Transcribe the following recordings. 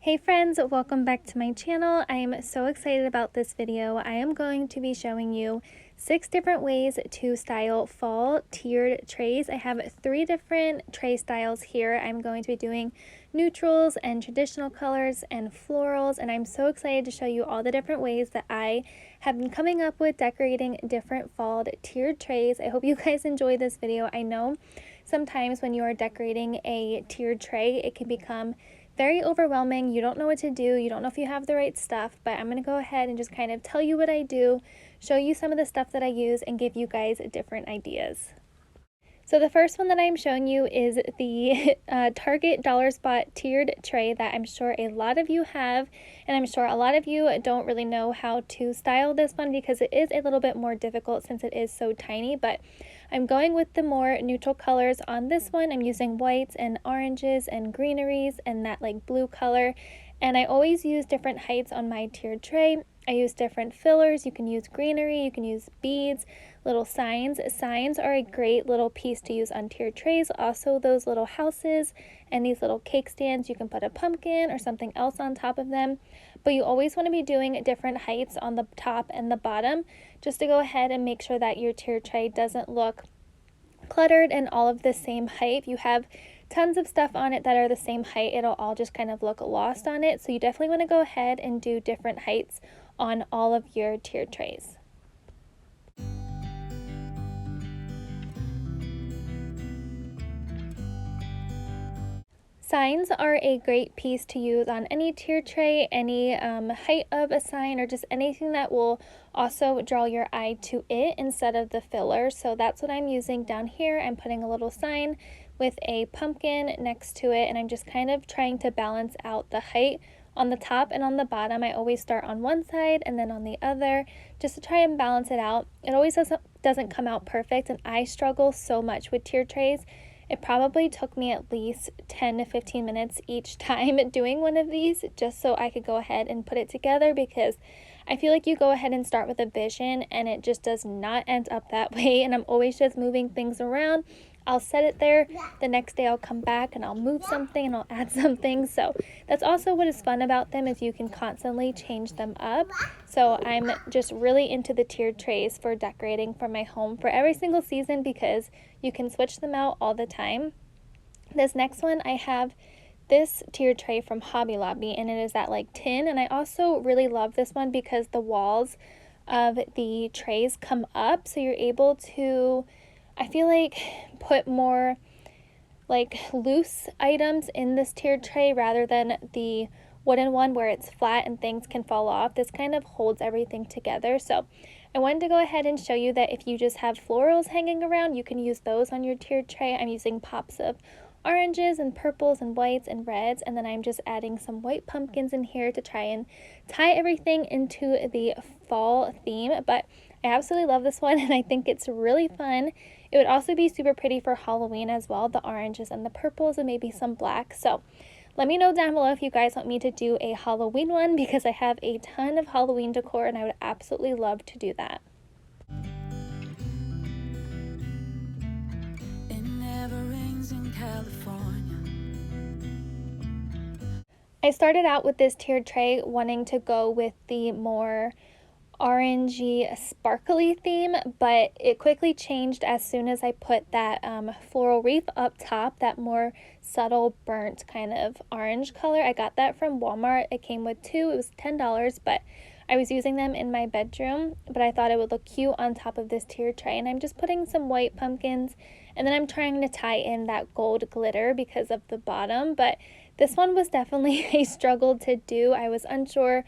Hey friends, welcome back to my channel. I am so excited about this video. I am going to be showing you 6 different ways to style fall tiered trays. I have 3 different tray styles here. I'm going to be doing neutrals and traditional colors and florals, and I'm so excited to show you all the different ways that I have been coming up with decorating different fall tiered trays. I hope you guys enjoy this video. I know sometimes when you are decorating a tiered tray, it can become very overwhelming. You don't know what to do. You don't know if you have the right stuff, but I'm going to go ahead and just kind of tell you what I do, show you some of the stuff that I use, and give you guys different ideas. So the first one that I'm showing you is the Target Dollar Spot tiered tray that I'm sure a lot of you have, and I'm sure a lot of you don't really know how to style this one because it is a little bit more difficult since it is so tiny, but I'm going with the more neutral colors on this one. I'm using whites and oranges and greeneries and that like blue color, and I always use different heights on my tiered tray. I use different fillers. You can use greenery, you can use beads, little signs. Signs are a great little piece to use on tiered trays. Also those little houses and these little cake stands, you can put a pumpkin or something else on top of them. But you always want to be doing different heights on the top and the bottom just to go ahead and make sure that your tiered tray doesn't look cluttered and all of the same height. If you have tons of stuff on it that are the same height, it'll all just kind of look lost on it. So you definitely want to go ahead and do different heights on all of your tiered trays. Signs are a great piece to use on any tiered tray, any height of a sign, or just anything that will also draw your eye to it instead of the filler. So that's what I'm using down here. I'm putting a little sign with a pumpkin next to it, and I'm just kind of trying to balance out the height on the top and on the bottom. I always start on one side and then on the other just to try and balance it out. It always doesn't come out perfect, and I struggle so much with tiered trays. It probably took me at least 10 to 15 minutes each time doing one of these just so I could go ahead and put it together, because I feel like you go ahead and start with a vision and it just does not end up that way, and I'm always just moving things around. I'll set it there, the next day I'll come back and I'll move something and I'll add something. So that's also what is fun about them, is you can constantly change them up. So I'm just really into the tiered trays for decorating for my home for every single season because you can switch them out all the time. This next one, I have this tiered tray from Hobby Lobby, and it is that like tin, and I also really love this one because the walls of the trays come up, so you're able to, I feel like, put more like loose items in this tiered tray rather than the wooden one where it's flat and things can fall off. This kind of holds everything together. So I wanted to go ahead and show you that if you just have florals hanging around, you can use those on your tiered tray. I'm using pops of oranges and purples and whites and reds, and then I'm just adding some white pumpkins in here to try and tie everything into the fall theme. But I absolutely love this one, and I think it's really fun. It would also be super pretty for Halloween as well, the oranges and the purples and maybe some black. So let me know down below if you guys want me to do a Halloween one, because I have a ton of Halloween decor and I would absolutely love to do that. It never rains in California. I started out with this tiered tray wanting to go with the more orangey sparkly theme, but it quickly changed as soon as I put that floral wreath up top, that more subtle burnt kind of orange color. I got that from Walmart. It came with 2. It was $10, but I was using them in my bedroom, but I thought it would look cute on top of this tiered tray, and I'm just putting some white pumpkins, and then I'm trying to tie in that gold glitter because of the bottom. But this one was definitely a struggle to do. I was unsure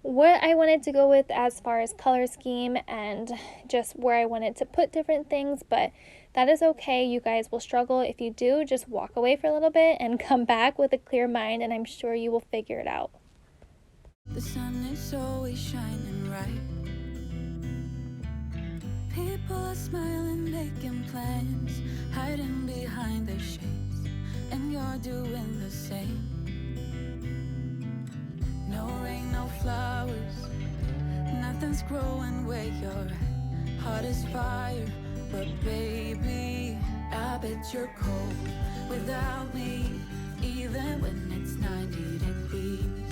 what I wanted to go with as far as color scheme and just where I wanted to put different things, but that is okay. You guys will struggle. If you do, just walk away for a little bit and come back with a clear mind, and I'm sure you will figure it out. The sun is always shining bright. People are smiling, making plans, hiding behind their shades, and you're doing the same. No rain, no flowers, nothing's growing where you're at. Heart is fire, but baby, I bet you're cold without me, even when it's 90 degrees.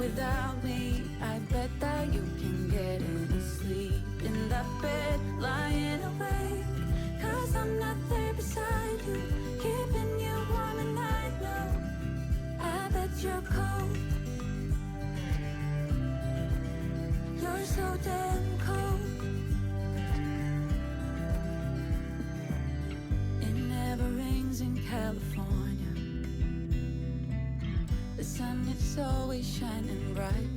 Without me, I bet that you can get any sleep in that bed, lying awake. 'Cause I'm not there beside you, keeping you warm and I know I bet you're cold. You're so damn cold. It never rains in California. The sun is always shining bright.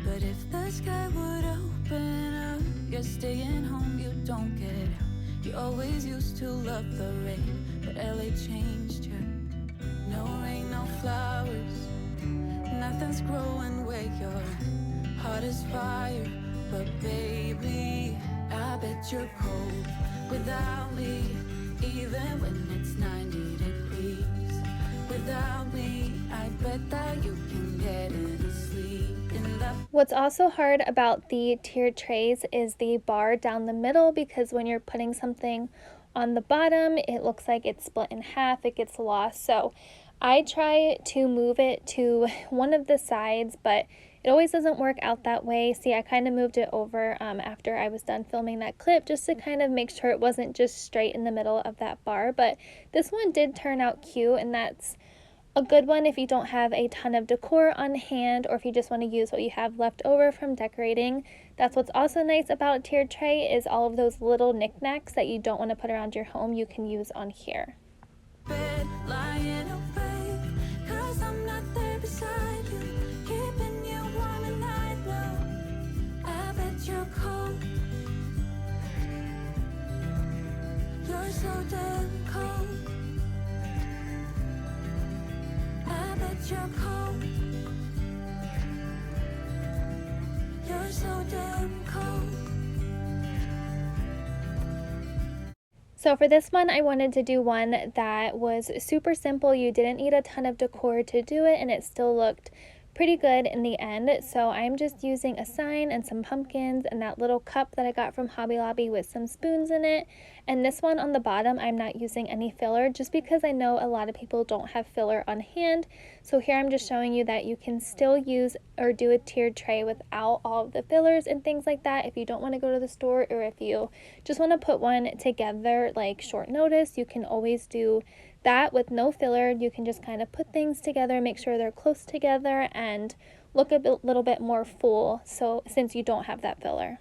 But if the sky would open up, you're staying home, you don't get out. You always used to love the rain, but LA changed you. No rain, no flowers, nothing's growing where your heart is fire. But baby, I bet you're cold without me, even when it's 90 degrees. Without me, I bet that you can get any sleep in that. What's also hard about the tiered trays is the bar down the middle, because when you're putting something on the bottom, it looks like it's split in half, it gets lost. So I try to move it to one of the sides, but it always doesn't work out that way. See, I kind of moved it over after I was done filming that clip, just to kind of make sure it wasn't just straight in the middle of that bar. But this one did turn out cute, and that's a good one if you don't have a ton of decor on hand, or if you just want to use what you have left over from decorating. That's what's also nice about a tiered tray, is all of those little knickknacks that you don't want to put around your home, you can use on here. Bed, lying awake, 'cause I'm not there beside you, keeping you warm and I know I bet you're cold. You're so damn cold. I bet you're cold. You're so damn cold. So for this one, I wanted to do one that was super simple. You didn't need a ton of decor to do it, and it still looked pretty good in the end. So I'm just using a sign and some pumpkins and that little cup that I got from Hobby Lobby with some spoons in it. And this one on the bottom, I'm not using any filler, just because I know a lot of people don't have filler on hand. So here I'm just showing you that you can still use or do a tiered tray without all of the fillers and things like that. If you don't want to go to the store, or if you just want to put one together like short notice, you can always do that with no filler. You can just kind of put things together, make sure they're close together, and look a little bit more full, so since you don't have that filler.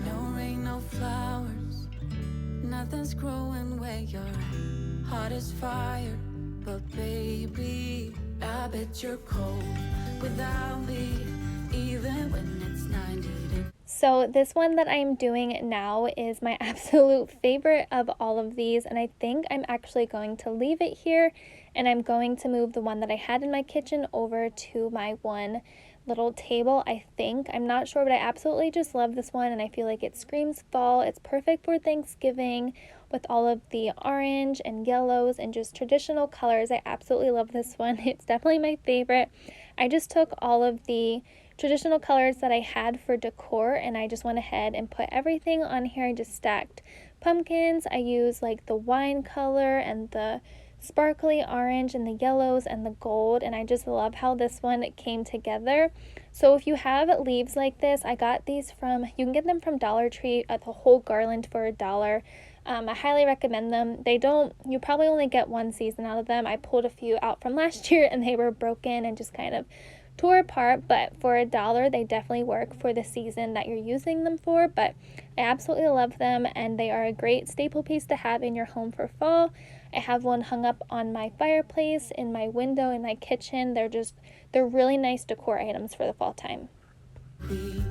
No rain, no flowers, nothing's growing where your heart is fire. But baby, I bet you're cold without me, even when it's 90 degrees. So this one that I'm doing now is my absolute favorite of all of these, and I think I'm actually going to leave it here, and I'm going to move the one that I had in my kitchen over to my one little table, I think. I'm not sure, but I absolutely just love this one, and I feel like it screams fall. It's perfect for Thanksgiving with all of the orange and yellows and just traditional colors. I absolutely love this one. It's definitely my favorite. I just took all of the traditional colors that I had for decor, and I just went ahead and put everything on here. I just stacked pumpkins. I used like the wine color and the sparkly orange and the yellows and the gold, and I just love how this one came together. So if you have leaves like this, I got these from, you can get them from Dollar Tree at the whole garland for $1. I highly recommend them. You probably only get one season out of them. I pulled a few out from last year and they were broken and just kind of tore apart, but for $1 they definitely work for the season that you're using them for. But I absolutely love them, and they are a great staple piece to have in your home for fall. I have one hung up on my fireplace, in my window, in my kitchen. They're really nice decor items for the fall time. Please,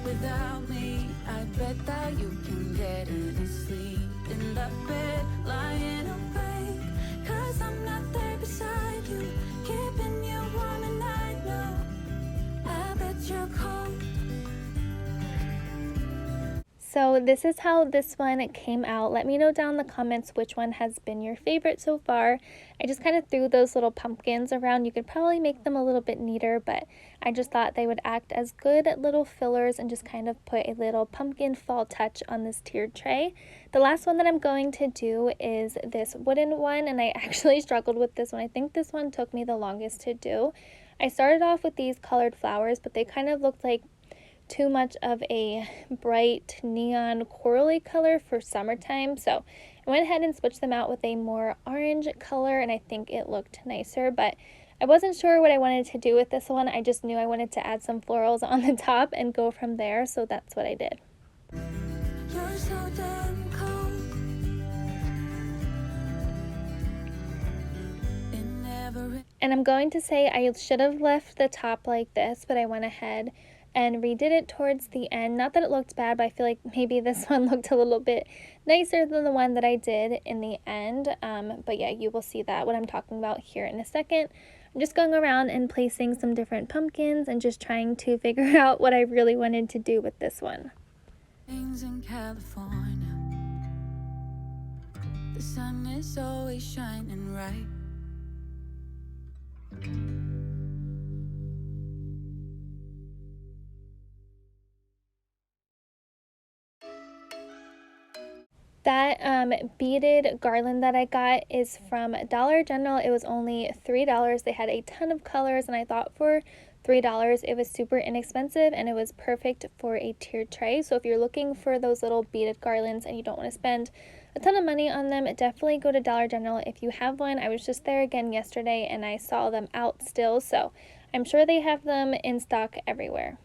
without me, I bet that you can get any sleep in that bed, lying awake, 'cause I'm not there beside you, keeping you warm and I know I bet you're cold. So this is how this one came out. Let me know down in the comments which one has been your favorite so far. I just kind of threw those little pumpkins around. You could probably make them a little bit neater, but I just thought they would act as good little fillers and just kind of put a little pumpkin fall touch on this tiered tray. The last one that I'm going to do is this wooden one, and I actually struggled with this one. I think this one took me the longest to do. I started off with these colored flowers, but they kind of looked like too much of a bright neon corally color for summertime, so I went ahead and switched them out with a more orange color, and I think it looked nicer, but I wasn't sure what I wanted to do with this one. I just knew I wanted to add some florals on the top and go from there, so that's what I did. You're so damn cold. And I'm going to say I should have left the top like this, but I went ahead and redid it towards the end. Not that it looked bad, but I feel like maybe this one looked a little bit nicer than the one that I did in the end. But yeah, you will see that what I'm talking about here in a second. I'm just going around and placing some different pumpkins and just trying to figure out what I really wanted to do with this one. In California, the sun is always shining bright. That beaded garland that I got is from Dollar General. It was only $3. They had a ton of colors, and I thought for $3 it was super inexpensive and it was perfect for a tiered tray. So if you're looking for those little beaded garlands and you don't want to spend a ton of money on them, definitely go to Dollar General if you have one. I was just there again yesterday and I saw them out still, so I'm sure they have them in stock everywhere.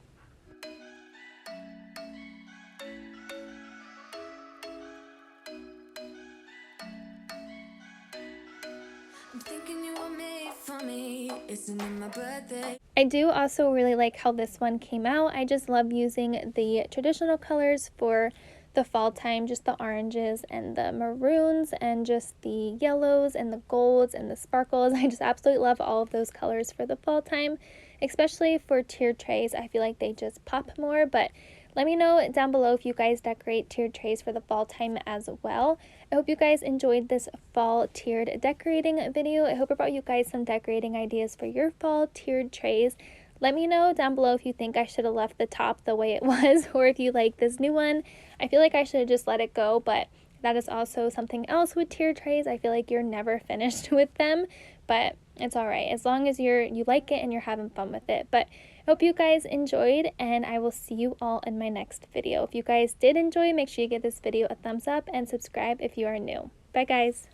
I'm thinking you were made for me. Isn't it my birthday? I do also really like how this one came out. I just love using the traditional colors for the fall time, just the oranges and the maroons and just the yellows and the golds and the sparkles. I just absolutely love all of those colors for the fall time, especially for tiered trays. I feel like they just pop more, but let me know down below if you guys decorate tiered trays for the fall time as well. I hope you guys enjoyed this fall tiered decorating video. I hope it brought you guys some decorating ideas for your fall tiered trays. Let me know down below if you think I should have left the top the way it was, or if you like this new one. I feel like I should have just let it go, but that is also something else with tiered trays. I feel like you're never finished with them, but it's alright as long as you like it and you're having fun with it. But I hope you guys enjoyed, and I will see you all in my next video. If you guys did enjoy, make sure you give this video a thumbs up and subscribe if you are new. Bye guys!